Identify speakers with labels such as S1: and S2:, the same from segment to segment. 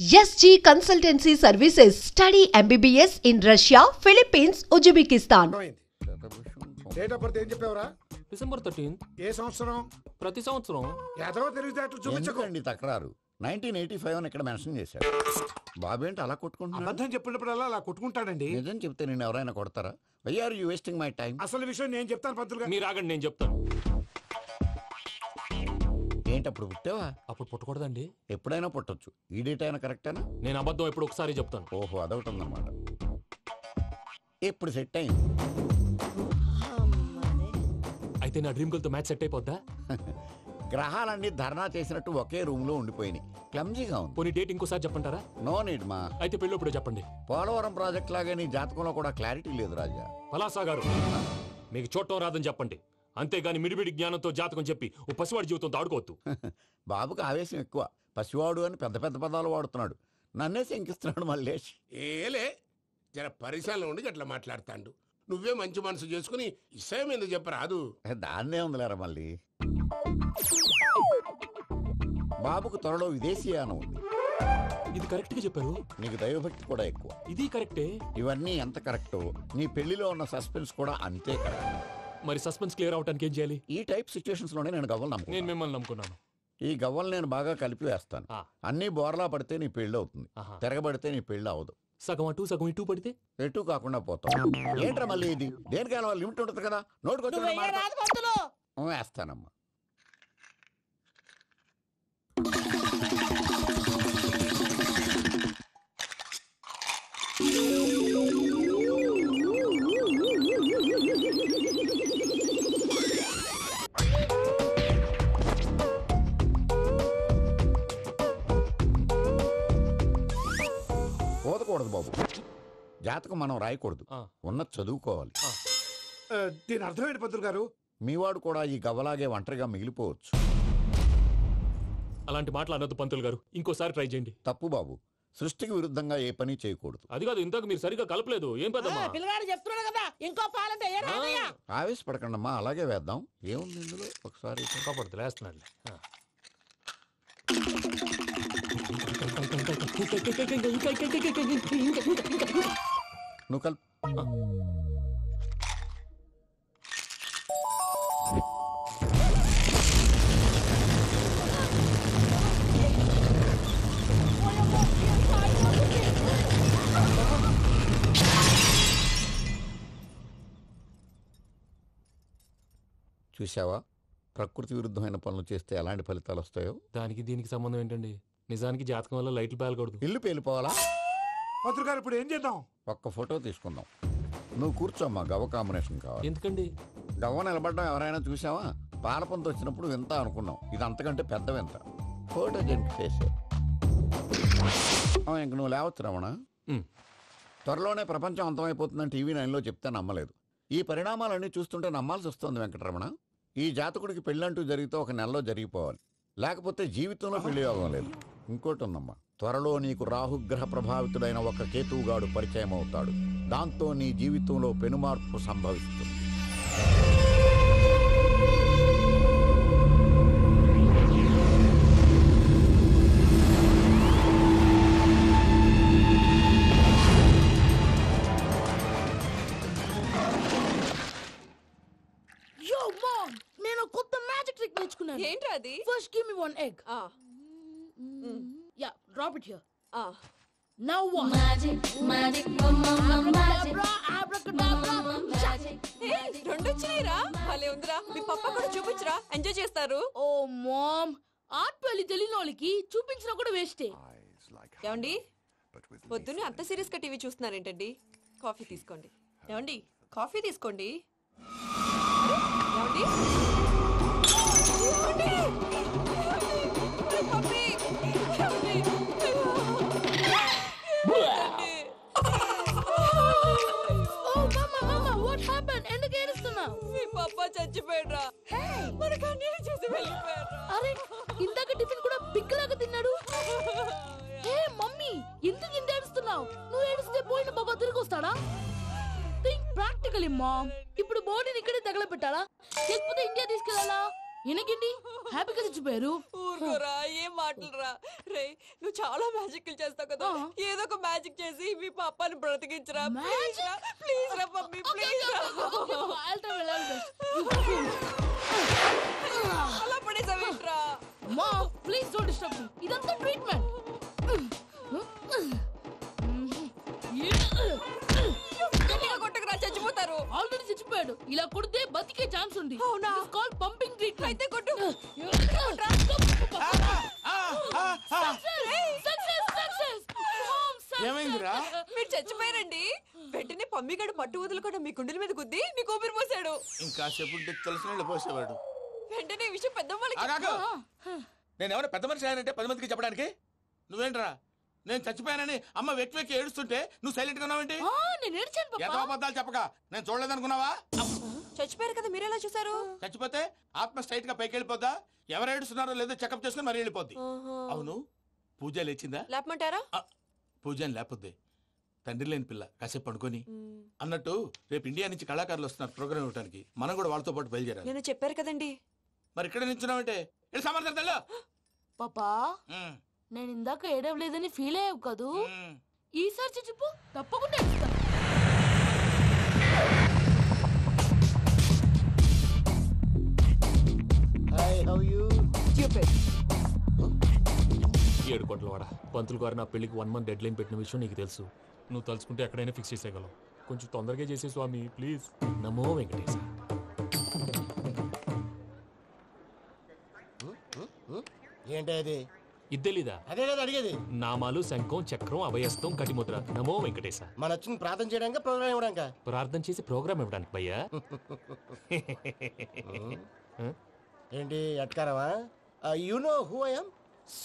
S1: SG Consultancy Services. Study MBBS in Russia, Philippines, Uzbekistan.
S2: Date of birth ఏం చెప్పావురా?
S3: December 13th.
S2: ఏ సంవత్సరం?
S3: ప్రతి సంవత్సరం.
S2: ఏదో తెలివితేటలు చూపించకండి.
S4: ఎందుకండి తక్రారు? 1985 అని ఇక్కడ మెన్షన్ చేశారు. బాబు ఏంటి అలా కొట్టుకుంటున్నాడు?
S2: అబద్ధం చెప్పినప్పుడల్లా అలా కొట్టుకుంటాడండి.
S4: నిజం చెప్తే నేను ఎవరైనా కొడతారా? Why are you wasting my time?
S2: అసలు విషయం నేను చెప్తాను పంతులు గారు.
S3: మీరు ఆగండి, నేను చెప్తాను.
S4: ఏంటి అప్పుడు పుట్టావా?
S3: అప్పుడు పుట్టకూడదండి.
S4: ఎప్పుడైనా పుట్టొచ్చు. ఈ డేట్ అయినా కరెక్టేనా?
S3: నేను అబద్ధం ఎప్పుడు ఒకసారి చెప్తాను.
S4: ఓహో, అదొకటి ఉందన్నమాట. ఎప్పుడు సెట్ అయింది?
S3: అయితే నా డ్రీమ్ గర్ల్ తో మ్యాచ్ సెట్ అయిపోద్దా?
S4: గ్రహాలన్నీ ధర్నా చేసినట్టు ఒకే రూమ్ లో ఉండిపోయినాయి. క్లమ్జీగా ఉంది.
S3: పోనీ డేట్ ఇంకోసారి చెప్పంటారా?
S4: నో నీడ్ మా.
S3: అయితే పెళ్ళప్పుడు చెప్పండి.
S4: పోలవరం ప్రాజెక్ట్ లాగే నీ జాతకంలో కూడా క్లారిటీ లేదు రాజా.
S3: పలాసా గారు, మీకు చూడటం రాదని చెప్పండి. అంతేగాని మిడిమిడి జ్ఞానంతో జాతకం చెప్పి ఓ పసివాడి జీవితంతో ఆడుకోవద్దు.
S4: బాబుకి ఆవేశం ఎక్కువ. పసివాడు అని పెద్ద పెద్ద పదాలు వాడుతున్నాడు. నన్నే శంకిస్తున్నాడు మల్లేష్.
S5: ఏలే జర పరిశాలలో ఉండి అట్లా మాట్లాడతాండు. నువ్వే మంచి మనసు చేసుకుని ఇష్టం ఎందుకు చెప్పరాదు?
S4: దాన్నే ఉందిలేరా మళ్ళీ. బాబుకు త్వరలో విదేశీయానం ఉంది.
S3: ఇది కరెక్ట్ గా చెప్పారు.
S4: నీకు దైవభక్తి కూడా ఎక్కువ.
S3: ఇది కరెక్టే.
S4: ఇవన్నీ ఎంత కరెక్టో నీ పెళ్లిలో ఉన్న సస్పెన్స్ కూడా అంతే కరెక్ట్.
S3: మరి సస్పెన్స్ క్లియర్ అవడానికి ఏం చేయాలి?
S4: ఈ టైప్ సిచ్యువేషన్స్ లోనే నేను గవ్వలు
S3: నేను
S4: నమ్ముకున్నాను.
S3: మిమ్మల్ని నమ్ముకున్నాను.
S4: ఈ గవ్వలు నేను బాగా కలిపి వేస్తాను. అన్ని బోర్లా పడితే నీ పెళ్లి అవుతుంది.
S3: ఆహా.
S4: తిరగబడితే నీ పెళ్లి అవదు.
S3: సగం అటు సగం ఇటు పడితే
S4: ఎటు కాకుండా పోతాం. ఏంట్రా మళ్ళీ ఇది? దేనికైనా లిమిట్ ఉంటుంది కదా. నోటుకొచ్చి వేస్తానమ్మా. పోదకూడదు బాబు. జాతకం మనం రాయకూడదు. ఉన్నది చదువుకోవాలి.
S2: దీని అర్థం ఏంటి పంతులు గారు?
S4: మీవాడు కూడా ఈ గవ్వలాగే ఒంటరిగా మిగిలిపోవచ్చు.
S3: అలాంటి మాటలు అనొద్దు పంతులు గారు. ఇంకోసారి ట్రై చేయండి.
S4: తప్పు బాబు. సృష్టికి విరుద్ధంగా ఏ పని చేయకూడదు.
S3: అది కాదు, ఇంతకు మీరు సరిగా కలపలేదు. ఏం పెద్దమ్మా?
S6: పిల్లగాడు చెప్తున్నాడు కదా, ఇంకో పాలంటే ఏ రాదయ్యా.
S4: ఆవేశపడకండమ్మా, అలాగే వేద్దాం. ఏముంది ఇందులో? ఒకసారి
S3: కాపాడుతు లేస్తున్నాడు.
S4: నువ్వు కల్. చూసావా, ప్రకృతి విరుద్ధమైన పనులు చేస్తే ఎలాంటి ఫలితాలు వస్తాయో.
S3: దానికి దీనికి సంబంధం ఏంటండి? నిజానికి జాతకం వల్ల లైట్లు పేలకూడదు.
S4: ఇల్లు పేలిపోవాలా?
S2: పంతులు గారు ఇప్పుడు ఏం చేద్దాం?
S4: ఒక్క ఫోటో తీసుకుందాం. నువ్వు కూర్చోమ్మా. గవ్వ కాంబినేషన్ కావాలి.
S3: ఎందుకండి?
S4: గవ్వ నిలబడ్డం ఎవరైనా చూసావా? పాలపంత వచ్చినప్పుడు వింత అనుకున్నాం. ఇది అంతకంటే పెద్ద వింత. ఫోటో జంప్ చేసే ఇంక నువ్వు లేవచ్చు రమణ. త్వరలోనే ప్రపంచం అంతమైపోతుందని టీవీ 9లో చెప్తే నమ్మలేదు. ఈ పరిణామాలన్నీ చూస్తుంటే నమ్మాల్సి వస్తుంది వెంకటరమణ. ఈ జాతకుడికి పెళ్ళంటూ జరిగితే ఒక నెలలో జరిగిపోవాలి. లేకపోతే జీవితంలో పెళ్లి యోగం లేదు. ఇంకోటి ఉందమ్మా, త్వరలో నీకు రాహుగ్రహ ప్రభావితుడైన ఒక కేతువుగాడు పరిచయం అవుతాడు. దాంతో నీ జీవితంలో పెనుమార్పు సంభవిస్తుంది.
S6: నేను కొత్త మ్యాజిక్ ట్రిక్ నేర్చుకున్నాను.
S7: ఏంటి అది?
S6: First give me one egg. Yeah, drop it here. Now what? Magic అబ్రాకడబ్రా, అబ్రాకడబ్రా.
S7: రెండు వచ్చినాయిరా. భలే ఉందిరా. మీ పప్ప కూడా చూపించరా, ఎంజాయ్ చేస్తారు.
S6: ఓ మామ్, ఆర్ట్ పెళ్లి తెలియని వాళ్ళకి చూపించినా కూడా వేస్టే.
S7: ఏమండి, పొద్దున్నే అంత సీరియస్ గా టీవీ చూస్తున్నారేంటండి? కాఫీ తీసుకోండి. ఏమండి, కాఫీ తీసుకోండి. ఏమండి?
S6: ఎందుకు ఏడుస్తున్నావు?
S7: మీ పప్ప చచ్చిపోయాడ్రా. మనకు అన్యాయం చేసి వెళ్ళిపోయాడ్రా.
S6: అరే, ఇందాక టిఫిన్ కూడా పిక్కలాగా తిన్నాడు. హే మమ్మీ, ఎందుకు ఇంత ఏడుస్తున్నావు? నువ్వు ఏడిస్తే పోయిన బాబా తిరిగి వస్తాడా? Think practically ma'am. ఇప్పుడు బాడీని ఇక్కడే తగలబెట్టాలా, లేకపోతే ఇండియా తీసుకెళ్లాలా? ఈయనకేంటి హ్యాపీగా చచ్చిపోయారు.
S7: ఊరుకోరా, ఏం మాటలురా. రే, నువ్వు చాలా మ్యాజిక్ చేస్తావు కదా, ఏదో ఒక మ్యాజిక్ చేసి మీ పాపాని బ్రతికించరా. ప్లీజ్ రా మమ్మీ, ప్లీజ్ రా. అలా పడేసావేంట్రా?
S6: మా ప్లీజ్ డోంట్ డిస్టర్బ్ మీ. ఇదంతా ట్రీట్మెంట్.
S7: కొట్టకురా, చచ్చిపోతారు.
S6: ఆల్రెడీ చచ్చిపోయాడు. ఇలా కొడితే బతికే ఛాన్స్ ఉంది.
S7: అవునా?
S6: Call pumping treatment.
S7: అయితే కొట్టు.
S5: ఏమైందిరా?
S7: మీరు చచ్చిపోయారండి. వెంటనే పమ్మిగాడు పట్టు వదులుకుండా మీ గుండెల మీద గుద్ది మీకు ఊపిరి పోసాడు.
S5: ఇంకా చెప్పు తెలిసిన పోసేవాడు.
S7: వెంటనే ఈ విషయం పెద్దవాళ్ళకి
S5: నేను ఎవరైనా పెద్ద మనిషి ఆయనంటే 10 మందికి చెప్పడానికి. నువ్వేంట్రా నేను చచ్చిపోయానని అమ్మ వెక్కి వెక్కి ఏడుస్తుంటే నువ్వు సైలెంట్ గా ఉన్నావేంటి?
S6: నేను ఏడ్చాను పాపా.
S5: ఎంతో అబద్ధాలు చెప్పక నేను చూడలేదనుకున్నావా?
S7: చచ్చిపోయారు కదా, మీరెలా చూసారు?
S5: చచ్చిపోతే ఆత్మ స్ట్రైట్ గా పైకి వెళ్ళిపోద్దా? ఎవరు ఏడుస్తున్నారో లేదో చెకప్ చేసుకుని మరీ వెళ్ళిపోద్ది. అవును, పూజ లేచిందా?
S7: లేపమంటారా?
S5: పూజ అని లేకపోద్ది. తండ్రి లేని పిల్ల కాసేపు పడుకొని. అన్నట్టు రేపు ఇండియా నుంచి కళాకారులు వస్తున్నారు ప్రోగ్రామ్ ఇవ్వడానికి. మనం కూడా వాళ్ళతో పాటు బయలుదేరాలి.
S7: నేను చెప్పారు కదండి.
S5: మరి ఇక్కడ నించున్నావంటే సమర్థతల్లో
S6: పాపా, నేను ఇందాక ఏడవలేదని ఫీల్ అయ్యావు కదూ. ఈసారి చచ్చిపో, తప్పకుండా ఏడుస్తా.
S3: ఏడు కోట్ల వాడ పంతులు గారు నా పెళ్లికి 1 month డెడ్ లైన్ పెట్టిన విషయం నీకు తెలుసు. నువ్వు తలుచుకుంటే ఎక్కడైనా ఫిక్స్ చేసేయగలవు. కొంచెం తొందరగా చేసే స్వామి ప్లీజ్. నమో వెంకటేశ.
S8: ఏంటది?
S3: ఇది తెలీదా?
S8: అదే కదా అడిగేది.
S3: నామాలు, శంఖం, చక్రం, అభయస్తం, కటిముద్ర. నమో వెంకటేశ.
S8: మన వచ్చింది ప్రార్థన చేయడానికి, ప్రోగ్రామ్ ఇవ్వడానికి.
S3: ప్రార్థన చేసి ప్రోగ్రామ్ ఇవ్వడానికి భయ్యా.
S8: ఏంటి అట్కారమా? You know who I am?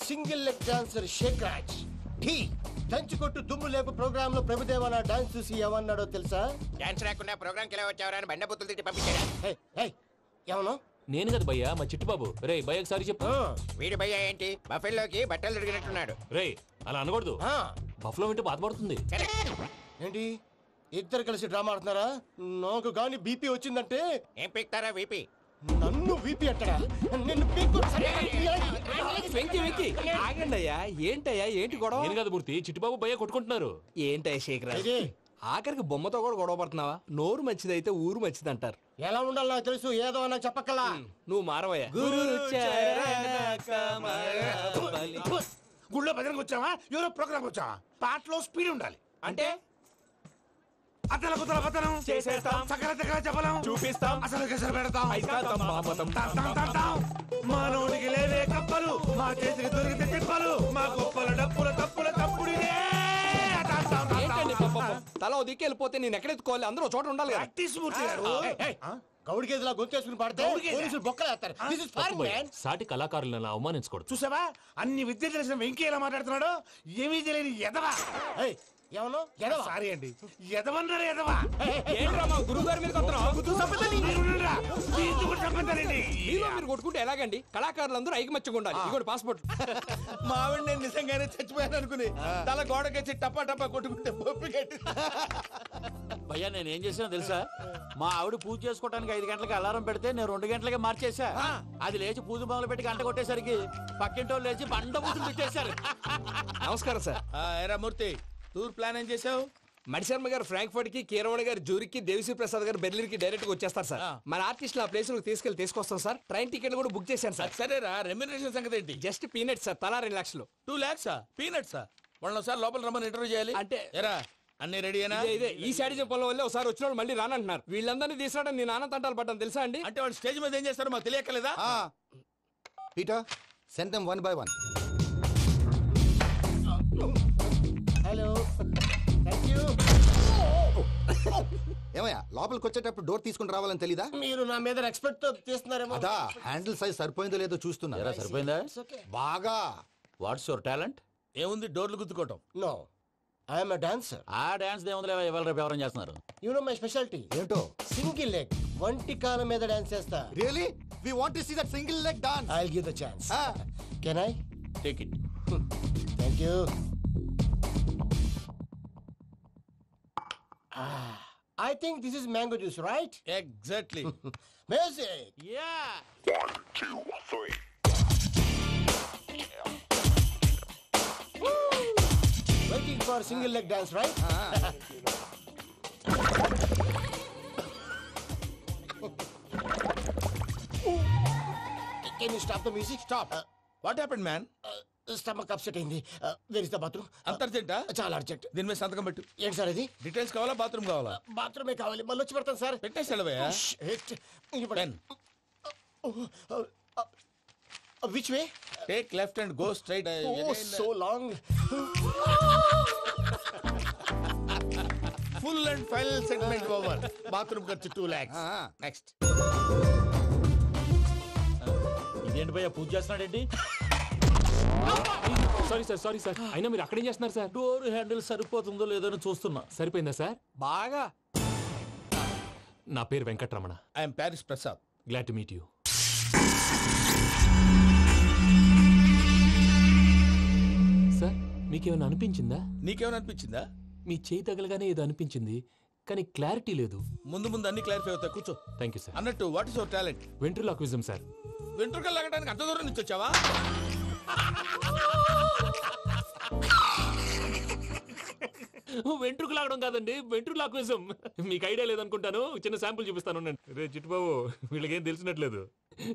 S8: Single leg dancer Shaik Raj. టీ దంచుకొట్టు దుమ్ము లేపు ప్రోగ్రామ్ లో ప్రభుదేవ నా డాన్స్ చూసి ఏమన్నాడో తెలుసా?
S9: డాన్స్ రాకుండా ప్రోగ్రామ్ కి ఎలా వచ్చావరా అని బండ బుద్ధులు తిట్టి పంపించాడు.
S8: ఏమను?
S3: నేను కదా భయ్యా, మా చిట్టుబాబు. రే భయ్య ఒకసారి చెప్పు.
S9: వీడి భయ్య ఏంటి బఫెల్లోకి బట్టలు తిరిగినట్టున్నాడు.
S3: రే అలా అనకూడదు. బఫ్లో వింటే బాధపడుతుంది.
S8: ఏంటి ఇద్దరు కలిసి డ్రామా ఆడుతున్నారా? నాకు గాని బీపీ వచ్చిందంటే
S9: ఏం పీక్తారా వీపీ?
S8: నన్ను వీపీ అట్టడా? నిన్ను పీక్కు.
S10: ఆగండి అయ్యా, ఏంటయ్యా ఏంటి గొడవ?
S3: నేను కదా మూర్తి, చిట్టుబాబు భయ్య కొట్టుకుంటున్నారు.
S10: ఏంటయ్యా శేఖర్, ఆఖరికి బొమ్మతో కూడా గొడవ పడుతున్నావా? నోరు మంచిదైతే ఊరు మంచిది అంటారు.
S8: ఎలా ఉండాలి నాకు తెలుసు, ఏదో నాకు చెప్పక్కలా.
S10: నువ్వు మారవయ్యా.
S2: గుళ్ళో భజనకు వచ్చావా? ఎవరో ప్రోగ్రామ్ వచ్చావా? పాటలో స్పీడ్ ఉండాలి.
S10: అంటే
S2: అతల కుతల పతనం
S10: చేసేస్తాం,
S2: సకల దగ్గర చెప్పలేం,
S10: చూపిస్తాం,
S2: అసలు గసలు పెడతాం,
S10: అయితాం, బాపతం.
S2: మానవుడికి లేవే కప్పలు, మా చేతికి దొరికితే తిప్పలు, మా గొప్పల డప్పుల తప్పుల తప్పుడిదే.
S10: ఏంటండి పాపం? తల ఓ దిక్కు వెళ్ళిపోతే నేను ఎక్కడెత్తుకోవాలి? అందరూ ఒక చోట ఉండాలి కదా.
S8: గౌడి గేదెలా గొంతేసుకుని పాడితే పోలీసులు బొక్కలు వేస్తారు. This is foreign, man.
S3: సాటి కళాకారులను అవమానించకూడదు.
S2: చూసావా అన్ని విద్య తెలిసిన వెంకీ ఎలా మాట్లాడుతున్నాడు? ఏమీ తెలియని ఎదవా.
S8: ఏమను? ఎదవా?
S2: సారీ అండి, ఎదవన్నారు ఎదవా.
S10: ఏంట్రా మా గురువు గారి మీద మీరు కొట్టుకుంటే ఎలాగండి? కళాకారులందరూ ఐకమత్యంగా ఉండాలి. ఇదిగోండి పాస్పోర్ట్.
S5: మావిడ నేను నిజంగానే చచ్చిపోయాను అనుకుని తల గోడకొచ్చి టపా టపా కొట్టుకుంటే బొప్పి కట్టి.
S11: భయ్యా నేను ఏం చేసినా తెలుసా? మా ఆవిడ పూజ చేసుకోవడానికి 5 గంటలకి అలారం పెడితే నేను 2 గంటలకి మార్చేసా. అది లేచి పూజ మొదలు పెట్టి గంట కొట్టేసరికి పక్కింటి వాళ్ళు లేచి బండ పూజలు పెట్టేశారు.
S10: నమస్కారం సార్.
S5: ఎరా మూర్తి, టూర్ ప్లాన్ ఏం చేసావు?
S10: మణిశర్మ గారు ఫ్రాంక్ఫర్ట్ కి, కీరవాణి గారు జూరిక్, దేవిశ్రీ ప్రసాద్ గారు బెర్లిన్ కి డైరెక్ట్ గా వచ్చేస్తారు సార్. మన ఆర్టిస్ట్ ఆ ప్లేస్ తీసుకొస్తాం సార్. ట్రైన్ టికెట్ కూడా బుక్ చేశాను సార్.
S5: సరేరా, రెమ్యూనరేషన్ సంగతి ఏంటి?
S10: జస్ట్ పీనట్ సార్, తలా 2 లక్షలు.
S5: 2 lakhs పీనట్సా? వాళ్ళని ఒకసారి లోపల రమ్మని ఇంటర్వ్యూ చేయాలి.
S10: అంటే
S5: ఎరా అన్ని రెడీనా?
S10: ఇదే ఈ సైడ్ చెప్పడం వల్లే ఒకసారి వచ్చిన వాళ్ళు మళ్ళీ రానంటున్నారు. వీళ్ళందరినీ తీసుకురావడం నేను నాన్న తంటాలు పడ్డాను తెలుసా అండి.
S5: అంటే వాళ్ళు స్టేజ్ మీద ఏం చేస్తారో మాకు తెలియక్కలేదా?
S12: Peter, send them one by one.
S8: Hello, thank you.
S12: ఏమయ్యా లోపలికి వచ్చేటప్పుడు డోర్ తీసుకుని రావాలని తెలీదా?
S8: మీరు నా మీద ఎక్స్పెక్ట్ తో తీస్తున్నారేమో.
S12: అదా హ్యాండిల్ సైజ్ సరిపోయిందో లేదో చూస్తున్నా.
S11: సరిపోయిందా?
S12: బాగా.
S11: What's your talent?
S5: ఏముంది, డోర్లు గుద్దుకోవటం.
S8: No, I'm a dancer.
S11: ఆ డాన్స్ దేవుందిలే, ఇవాళ రేపు ఎవరైనా చేస్తున్నారు.
S8: యు నో మై స్పెషాలిటీ
S12: ఏంటో?
S8: సింగిల్ లెగ్, వంటి కాలం మీద డాన్స్ చేస్తా.
S12: Really? We want to see that single leg dance.
S8: I will give the chance. Can I?
S11: Take it.
S8: Thank you. I think this is mango juice, right?
S5: Exactly.
S8: Music.
S11: Yeah.
S2: 1, 2, 3.
S8: Waiting for single leg dance, right? Can you stop the music?
S5: Stop. What happened man?
S8: Stomach upset అయింది. Where is the bathroom?
S5: అంత అర్జెంటా?
S8: చాలా urgent.
S5: దీని మీద సంతకం పెట్టు.
S8: ఏంటి sir ఇది?
S5: డీటెయిల్స్ కావాలా బాత్రూమ్ కావాలా?
S8: బాత్రూమే కావాలి. మళ్ళీ వచ్చి పెడతాను సార్.
S5: పెట్టేసి వెళ్ళవయ్యా.
S8: Pen. Which way?
S5: Take left and go straight.
S8: Oh, so long.
S5: Full and final segment over. Bathroom ఖర్చు 2 lakhs. నెక్స్ట్.
S11: ఇదేంటి భయ్యా పూజ చేస్తున్నాడేంటి?
S3: సారీ సార్ అయినా మీరు అక్కడేం చేస్తున్నారు సార్?
S11: డోర్ హ్యాండిల్ సరిపోతుందో లేదో అని చూస్తున్నా.
S3: సరిపోయిందా సార్?
S11: బాగా.
S3: నా పేరు Venkatramana.
S5: I'm Paris Prasad.
S3: Glad to meet you. Sir మీకేమైనా అనిపించిందా?
S5: నీకేమైనా అనిపించిందా?
S3: మీ చేయి తగలగానే ఏదో అనిపించింది కానీ క్లారిటీ లేదు.
S5: ముందు అన్ని క్లారిఫై అవుతాయి. కూర్చో.
S3: Thank you sir.
S5: అన్నట్టు what is your talent?
S3: Ventriloquism sir.
S5: వెంట్రుకలు లాగడానికి అంత దూరం నుంచి వచ్చావా?
S3: వెంట్రుకు లాగడం కాదండి, వెంట్రులాక్విజం. మీకు ఐడియా లేదనుకుంటాను. చిన్న శాంపుల్ చూపిస్తాను. రే చిట్టుబాబు, వీళ్ళకేం తెలిసినట్లేదు.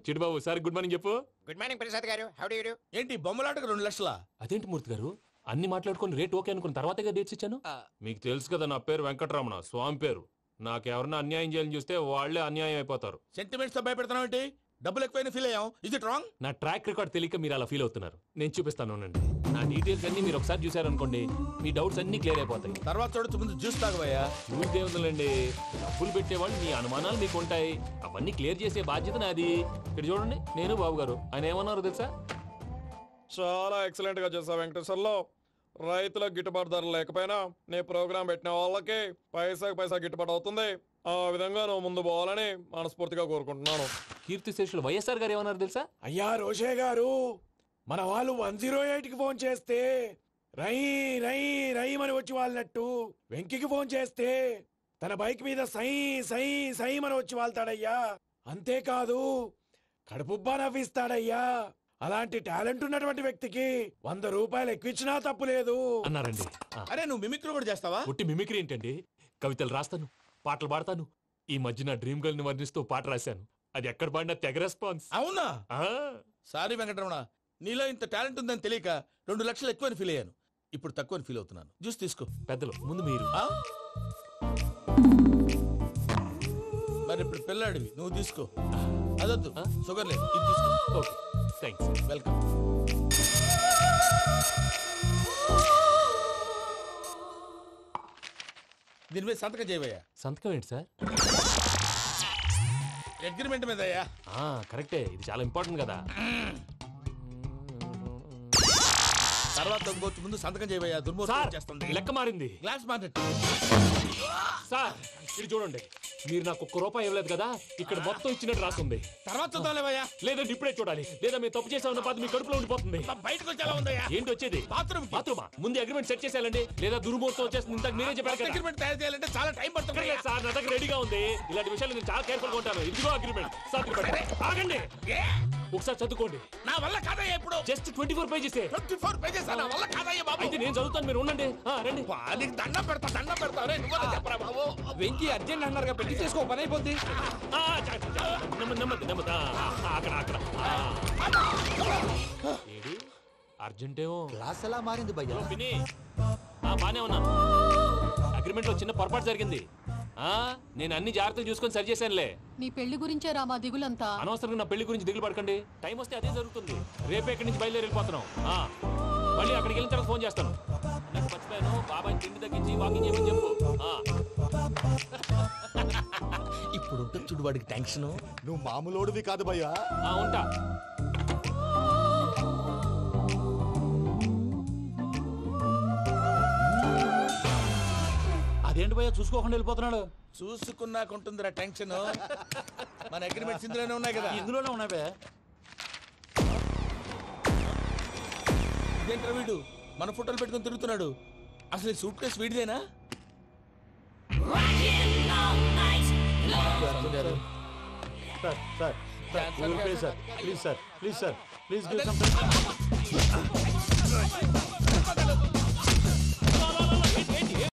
S3: చిట్టుబాబు సార్ గుడ్ మార్నింగ్ చెప్పు.
S9: Good morning Prasad garu. How do you do?
S5: ఏంటి బొమ్మలాటకు 2 లక్షలా?
S3: అదేంటి మూర్తి గారు, అన్ని మాట్లాడుకుని రేట్ ఓకే అనుకున్న తర్వాతగా డేట్స్ ఇచ్చాను. మీకు తెలుసు కదా నా పేరు వెంకటరమణ, స్వామి పేరు. నాకెవరన్నా అన్యాయం చేయాలని చూస్తే వాళ్లే అన్యాయం అయిపోతారు.
S5: సెంటిమెంట్స్ తో భయపెడతావు ఏంటి? డబ్బులు ఎక్కువైనా ఫీల్ అయ్యాం. Is it wrong?
S3: నా ట్రాక్ రికార్డ్ తెలియక మీరు అలా ఫీల్ అవుతున్నారు. నేను చూపిస్తాను. నా డీటెయిల్స్ అన్ని మీరు ఒకసారి చూసారనుకోండి, మీ డౌట్స్ అన్ని క్లియర్ అయిపోతాయి.
S5: తర్వాత చూడొచ్చు, ముందు జ్యూస్ తాగబోయా.
S3: చూస్తే ఉందండి, డబ్బులు పెట్టేవాళ్ళు మీ అనుమానాలు మీకు ఉంటాయి. అవన్నీ క్లియర్ చేసే బాధ్యత నాది. ఇక్కడ చూడండి, నేను బాబు గారు. ఆయన ఏమన్నారు తెలుసా? చాలా ఎక్సలెంట్ గా చేసా వెంకటేశ్వర్లో. రైతులకు గిట్టుబాటు ధర లేకపోయినా నీ ప్రోగ్రాం పెట్టిన వాళ్ళకి పైసాకి పైసా గిట్టుబాటు అవుతుంది. ఆ విధంగా నువ్వు ముందు పోవాలని మనస్ఫూర్తిగా కోరుకుంటున్నాను. కీర్తి శేషులు వైఎస్ఆర్ గారు ఏమన్నారు తెలుసా?
S2: అయ్యా రోషే గారు, మన వాళ్ళు 108కి ఫోన్ చేస్తే రై రై రై అని వచ్చి వాళ్ళనట్టు వెంకికి ఫోన్ చేస్తే తన బైక్ మీద సై సై సై అని వచ్చి వాళ్తాడయ్యా. అంతేకాదు కడుపుబ్బా నవ్విస్తాడయ్యా. అలాంటి టాలెంట్ ఉన్నటువంటి వ్యక్తికి 100 రూపాయలు ఎక్కువచ్చినా తప్పు లేదు
S3: అన్నారండి.
S5: అరే నువ్వు మిమిక్రీ కూడా చేస్తావా?
S3: పుట్టి మిమిక్రీ ఏంటండి? కవితలు రాస్తాను, పాటలు పాడతాను. ఈ మధ్య నా డ్రీమ్ గర్ల్ ని వర్ణిస్తూ పాట రాశాను. అది ఎక్కడ పాడినా తెగ రెస్పాన్స్.
S5: అవునా? సారీ వెంకటరమణ, నీలో ఇంత టాలెంట్ ఉందని తెలియక 2 లక్షలు ఎక్కువని ఫీల్ అయ్యాను. ఇప్పుడు తక్కువని ఫీల్ అవుతున్నాను. జ్యూస్ తీసుకో.
S3: పెద్దలు ముందు మీరు.
S5: మరి ఇప్పుడు పిల్లాడివి, నువ్వు తీసుకో. అదొద్దు, షుగర్ లేదు, ఇది తీసుకో.
S3: Okay thanks.
S5: వెల్కమ్. దీని మీద సంతకం చేయవయ్యా.
S3: సంతకం ఏంటి సార్?
S5: అగ్రిమెంట్ మీద అయ్యా.
S3: కరెక్టే, ఇది చాలా ఇంపార్టెంట్ కదా.
S5: తర్వాత ఇంకొచ్చి ముందు సంతకం చేయవయ్యా. దుర్మోహం చేస్తుంది.
S3: లెక్క మారింది.
S5: Glass market.
S3: సార్ ఇది చూడండి, మీరు నాకు 1 రూపాయి ఇవ్వలేదు కదా, ఇక్కడ మొత్తం ఇచ్చినట్టు రాస్తుంది.
S5: తర్వాత చూద్దాంలేవయ్యా.
S3: లేదంటే ఇప్పుడే చూడాలి, లేదా మీరు తప్పు చేసామన్న బాధ మీ కడుపులో ఉండిపోతుంది.
S5: బయటకు వచ్చేలా ఉందయ్యా.
S3: ఏంటి వచ్చేది?
S5: బాత్రూమా?
S3: ముందు అగ్రిమెంట్ సెట్ చేసేయాలండి, లేదా దుర్మూర్తం వచ్చేస్తుంది. ఇంతకు మీరే చెప్పారు కదా.
S5: అగ్రిమెంట్ తయారు చేయాలంటే చాలా టైం పడుతుంది
S3: సార్. నా దగ్గర రెడీగా ఉంది. ఇలాంటి విషయాలు నేను చాలా కేర్ఫుల్ గా ఉంటాను. ఇదిగో అగ్రిమెంట్. ఆగండి, ఒకసారి చదువుకోండి.
S5: నా వల్ల కాదయ్యా. ఇప్పుడు
S3: జస్ట్ 24 పేజెస్.
S5: 24 పేజెస్ నా వల్ల కాదయ్యా బాబు.
S3: అయితే నేను చదువుతాను, మీరు ఉండండి. రండి.
S5: నీకు దండం పెడతా. నువ్వు చెప్పరా బాబు.
S10: వెంకీ అర్జెంట్ అన్నారుగా, పెళ్లి చేసుకో, పని అయిపోద్ది.
S3: నెమ్మది. అక్కడ ఏడి అర్జెంటేమో.
S12: క్లాస్ ఎలా మారింది భయ్యా?
S3: బానే ఉన్నాను. అగ్రిమెంట్ లో చిన్న పొరపాటు జరిగింది. నేను అన్ని జాగ్రత్తలు చూసుకొని సరి చేశానులే.
S13: నీ పెళ్లి గురించే రామా దిగులంతా.
S3: అనవసరంగా నా పెళ్లి గురించి దిగులు పడకండి. టైం వస్తే అదే జరుగుతుంది. రేపే ఇక్కడి నుంచి బయలుదేరి వెళ్ళిపోతున్నాం. మళ్ళీ అక్కడికి వెళ్ళిన తర్వాత ఫోన్ చేస్తాను. నాకు మర్చిపోయాను, బాబాయ్ తిండి తగ్గించి వాకింగ్ చేయమని చెప్పు.
S5: ఇప్పుడు ఉంటుంది చూడు వాడికి టెన్షన్.
S12: నువ్వు మామూలోడివి కాదు భయ్యా.
S3: ఉంటా.
S11: అదేంటి భయ్యా చూసుకోకుండా వెళ్ళిపోతున్నాడు?
S5: చూసుకున్నాకుంటుందిరా టెన్షన్. మన అగ్రిమెంట్స్ ఇందులోనే ఉన్నాయి కదా.
S11: ఇందులోనే ఉన్నాయి భయ్యా.
S5: ఇదేంట్రా వీడు మన ఫోటోలు పెట్టుకొని తిరుగుతున్నాడు? అసలు ఈ సూట్ కేసు వీడిదేనా?
S11: Sir please sir please give something